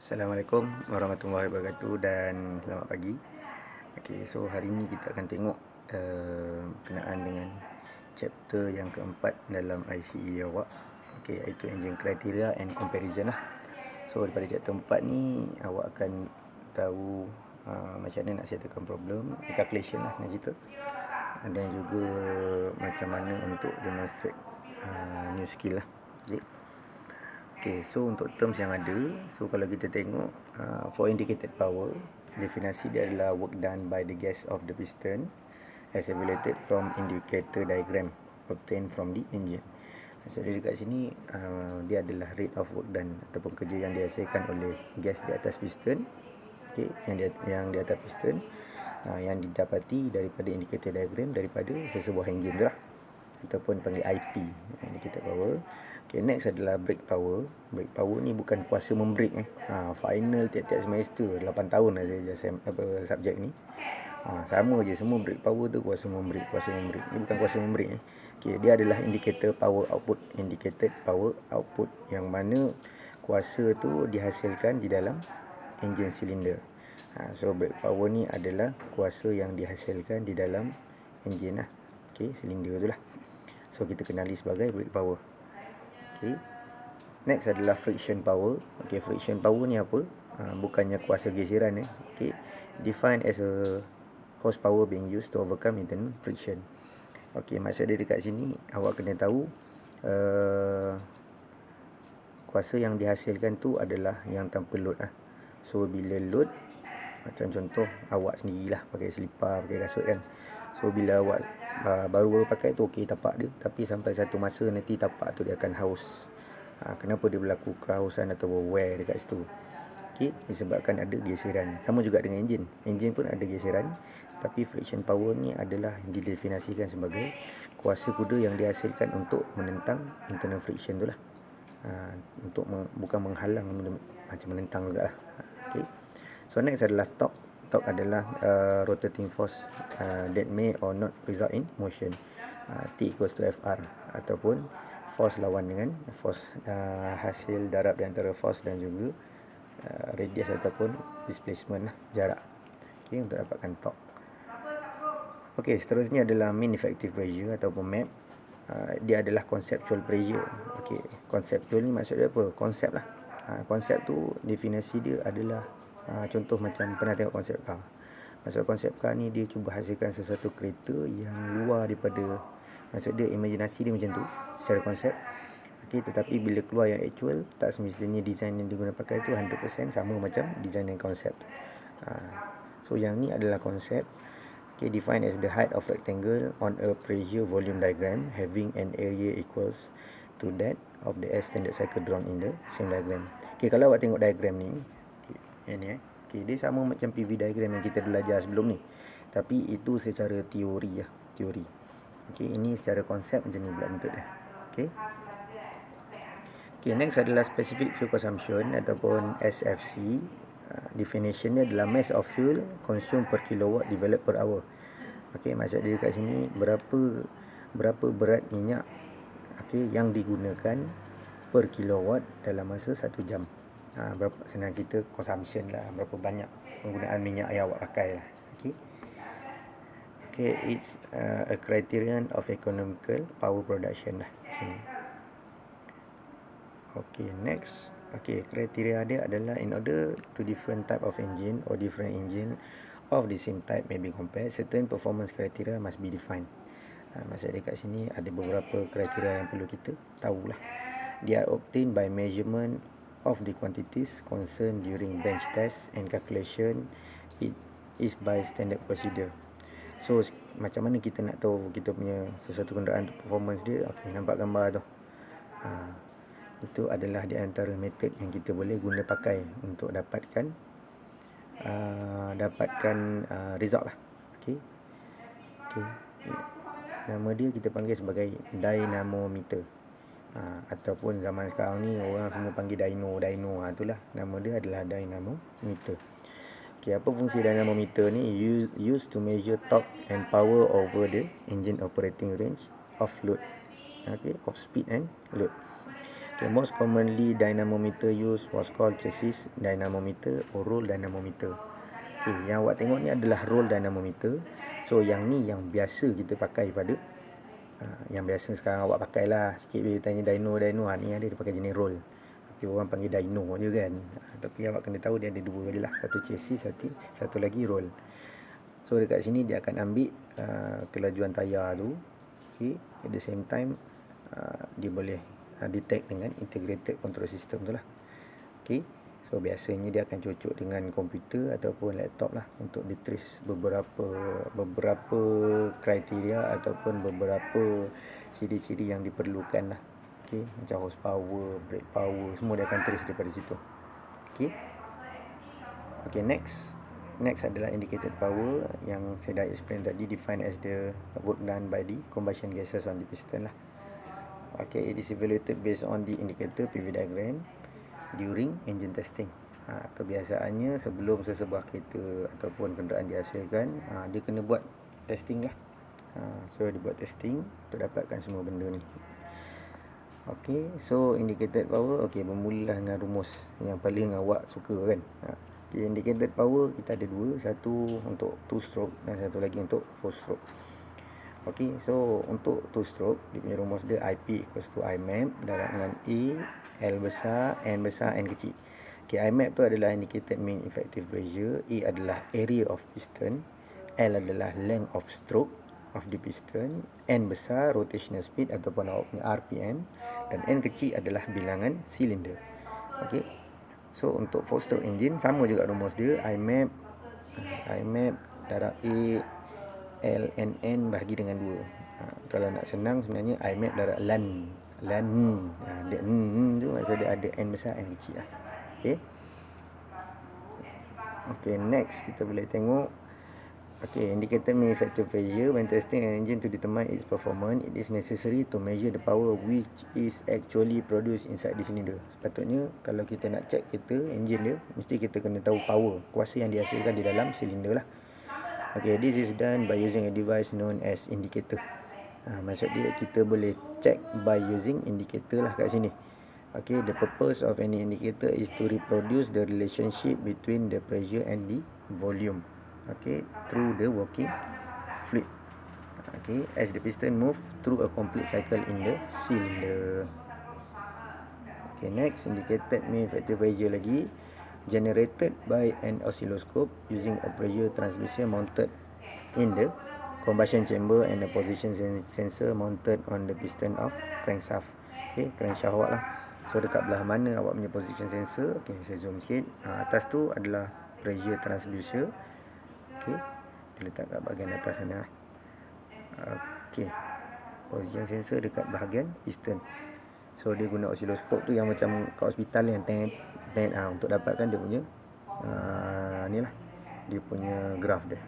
Assalamualaikum warahmatullahi wabarakatuh dan selamat pagi. Okey, so hari ini kita akan tengok berkenaan dengan chapter yang keempat dalam ICE awak. Okey, iaitu engine criteria and comparison lah. So daripada chapter 4 ni awak akan tahu macam mana nak settlekan problem, calculation lah senang cerita. Dan juga macam mana untuk demonstrate new skill lah. Okay, so untuk terms yang ada, so kalau kita tengok for indicated power, definisi dia adalah work done by the gas of the piston as evaluated from indicator diagram obtained from the engine. So dekat sini dia adalah rate of work done ataupun kerja yang dihasilkan oleh gas di atas piston, okay, yang di atas piston yang didapati daripada indicator diagram daripada sesebuah engine tu lah, ataupun panggil IP, indicated power. Okay, next adalah brake power. Brake power ni bukan kuasa membrake final tiap-tiap semester 8 tahun dah saya subjek ni. Sama je, semua brake power tu kuasa membrake. Ni bukan kuasa membrake. Okay, dia adalah indicator power output, indicated power output, yang mana kuasa tu dihasilkan di dalam engine silinder. So brake power ni adalah kuasa yang dihasilkan di dalam engine lah. Okay, silinder tu lah. So kita kenali sebagai brake power. Okay. Next adalah friction power. Okay, friction power ni apa? Bukannya kuasa geseran. Okay. Defined as a horsepower being used to overcome internal friction. Okay, maksud dia dekat sini awak kena tahu kuasa yang dihasilkan tu adalah yang tanpa load lah. So bila load, macam contoh awak sendirilah pakai selipar, pakai kasut kan. So bila awak baru-baru pakai tu okey tapak dia, tapi sampai satu masa nanti tapak tu dia akan haus. Kenapa dia berlaku kehausan atau wear dekat situ? Okey, disebabkan ada geseran. Sama juga dengan enjin. Enjin pun ada geseran, tapi friction power ni adalah didefinisikan sebagai kuasa kuda yang dihasilkan untuk menentang internal friction tu lah. Untuk bukan menghalang, macam menentang juga lah. Okey. So next adalah torque. Torque adalah rotating force that may or not result in motion. T equals to Fr, ataupun force lawan dengan force, hasil darab di antara force dan juga radius ataupun displacement lah, jarak. Okay, untuk dapatkan torque. Okay, seterusnya adalah mean effective pressure ataupun MAP. Dia adalah conceptual pressure. Okay, conceptual ni maksud dia apa? Konsep lah. Konsep tu definisi dia adalah contoh macam pernah tengok konsep car. Maksud konsep car ni dia cuba hasilkan sesuatu kereta yang luar daripada, maksud dia imajinasi dia macam tu secara konsep. Okay, tetapi bila keluar yang actual, tak semestinya design yang digunakan pakai tu 100% sama macam design yang konsep tu. So yang ni adalah konsep. Okay, defined as the height of rectangle on a pressure volume diagram having an area equals to that of the air standard cycle drawn in the same diagram. Okay, kalau awak tengok diagram ni, ini okay, dia sama macam PV diagram yang kita belajar sebelum ni, tapi itu secara teori lah, teori. Okay, ini secara konsep macam ni pula bentuk dia. Okay. Okay, next adalah specific fuel consumption ataupun SFC. Definition dia adalah mass of fuel consumed per kilowatt developed per hour. Okay, maksud dia dekat sini berapa berat minyak yang digunakan per kilowatt dalam masa 1 jam. Berapa, senang cerita consumption lah, berapa banyak penggunaan minyak yang awak pakai lah. Okay, it's a criterion of economical power production lah sini. Okay, next. Okay, kriteria dia adalah in order to different type of engine or different engine of the same type may be compared, certain performance criteria must be defined. Maksud dia kat sini ada beberapa kriteria yang perlu kita tahulah. They are obtained by measurement of the quantities concerned during bench test and calculation. It is by standard procedure. So macam mana kita nak tahu kita punya sesuatu kenderaan performance dia? Okay, nampak gambar tu. Itu adalah di antara metod yang kita boleh guna pakai untuk dapatkan result lah. Okay. Nama dia kita panggil sebagai dynamometer. Ataupun zaman sekarang ni orang semua panggil dyno. Itulah nama dia adalah dynamometer. Okay, apa fungsi dynamometer ni? Used to measure torque and power over the engine operating range of load. Okay, of speed and load. Okay, most commonly dynamometer used was called chassis dynamometer or roll dynamometer. Okay, yang awak tengok ni adalah roll dynamometer. So yang ni yang biasa kita pakai pada yang biasa sekarang awak pakai lah. Sikit bila tanya dyno ni dia pakai jenis roll. Tapi orang panggil dyno je kan. Tapi awak kena tahu dia ada dua je lah. Satu chassis, satu lagi roll. So dekat sini dia akan ambil kelajuan tayar tu. Okay, at the same time dia boleh detect dengan integrated control system tu lah. Okay, so biasanya dia akan cocok dengan komputer ataupun laptop lah untuk ditrace beberapa kriteria ataupun beberapa ciri-ciri yang diperlukan lah. Okay, macam horsepower, brake power, semua dia akan trace daripada situ. Okay, next adalah indicated power yang saya dah explain tadi, defined as the work done by the combustion gases on the piston lah. Okay, it is evaluated based on the indicator PV diagram during engine testing. Kebiasaannya sebelum sesebuah kereta ataupun kenderaan dihasilkan, dia kena buat testing lah. So dia buat testing untuk dapatkan semua benda ni. Okay, so indicated power, okay, bermula dengan rumus yang paling awak suka kan. Okay, indicated power kita ada dua, satu untuk 2 stroke dan satu lagi untuk 4 stroke. Okay, so untuk 2 stroke dia punya rumus dia IP equals to Imap darab dengan A, L besar, N kecil. Okay, Imap tu adalah indicated mean effective pressure, A adalah area of piston, L adalah length of stroke of the piston, N besar rotational speed ataupun awak punya RPM, dan N kecil adalah bilangan silinder. Okay, so untuk 4 stroke engine sama juga rumus dia, Imap darab A, L, N bahagi dengan 2. Kalau nak senang sebenarnya Imap darab LAN. Ada tu maksud dia ada N besar, N kecil lah. Okay, next kita boleh tengok. Okay, indicated mean effective pressure. When testing an engine to determine its performance, it is necessary to measure the power which is actually produced inside the cylinder. Sepatutnya kalau kita nak check kereta, engine dia, mesti kita kena tahu power, kuasa yang dihasilkan di dalam silinder lah. Okay, this is done by using a device known as indicator. Maksud dia kita boleh check by using indicator lah kat sini. Okay, the purpose of any indicator is to reproduce the relationship between the pressure and the volume. Okay, through the working fluid. Okay, as the piston move through a complete cycle in the cylinder. Okay, next, indicated mean effective pressure lagi, generated by an oscilloscope using a pressure transducer mounted in the combustion chamber and a position sensor mounted on the piston of crankshaft. Okay, crankshaft awak lah. So dekat belah mana awak punya position sensor? Okay, saya zoom sikit. Atas tu adalah pressure transducer. Okay, dia letak kat bahagian atas sana. Okay, position sensor dekat bahagian piston. So dia guna oscilloscope tu yang macam kat hospital yang untuk dapatkan dia punya ni lah, dia punya graph dia.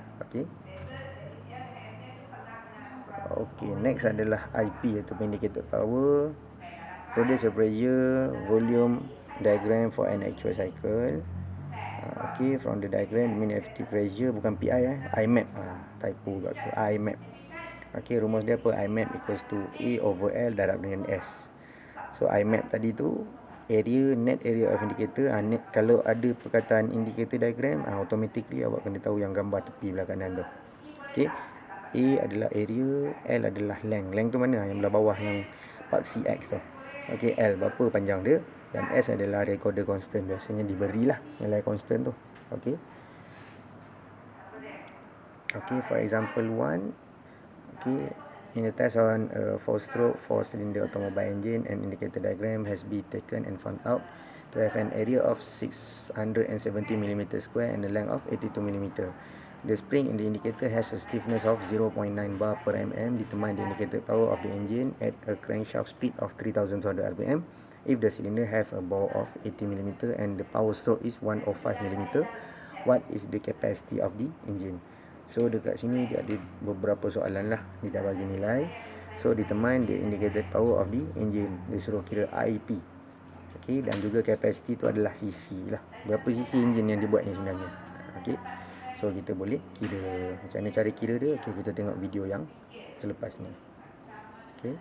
Okay, next adalah IP atau indicated power. Produce a pressure volume diagram for an actual cycle. Okay, from the diagram mean effective pressure bukan PI Imap, typo kat situ, Imap. Okay, rumus dia apa? Imap equals to A over L darab dengan S. So Imap tadi tu area, net area of indicator. Kalau ada perkataan indicator diagram, automatically awak kena tahu yang gambar tepi belah kanan tu. Okay, A adalah area, L adalah length. Length tu mana? Yang belah bawah yang part CX tu. Okay, L berapa panjang dia, dan S adalah recorder constant. Biasanya diberilah nilai constant tu. Okay, for example 1. Okay, in the test on a 4-stroke 4-cylinder automobile engine, an indicator diagram has been taken and found out to have an area of 670 mm square and a length of 82 mm. The spring in the indicator has a stiffness of 0.9 bar per mm. Determine the indicated power of the engine at a crankshaft speed of 3200 rpm. If the cylinder have a bore of 80 mm and the power stroke is 105 mm, what is the capacity of the engine? So dekat sini dia ada beberapa soalan lah, dia dah bagi nilai. So determine the indicated power of the engine. Dia suruh kira IP. Okay, dan juga capacity tu adalah cc lah, berapa cc engine yang dia buat ni sebenarnya. Okay, so kita boleh kira. Macam mana cara kira dia? Okay, kita tengok video yang selepas ni. Okay.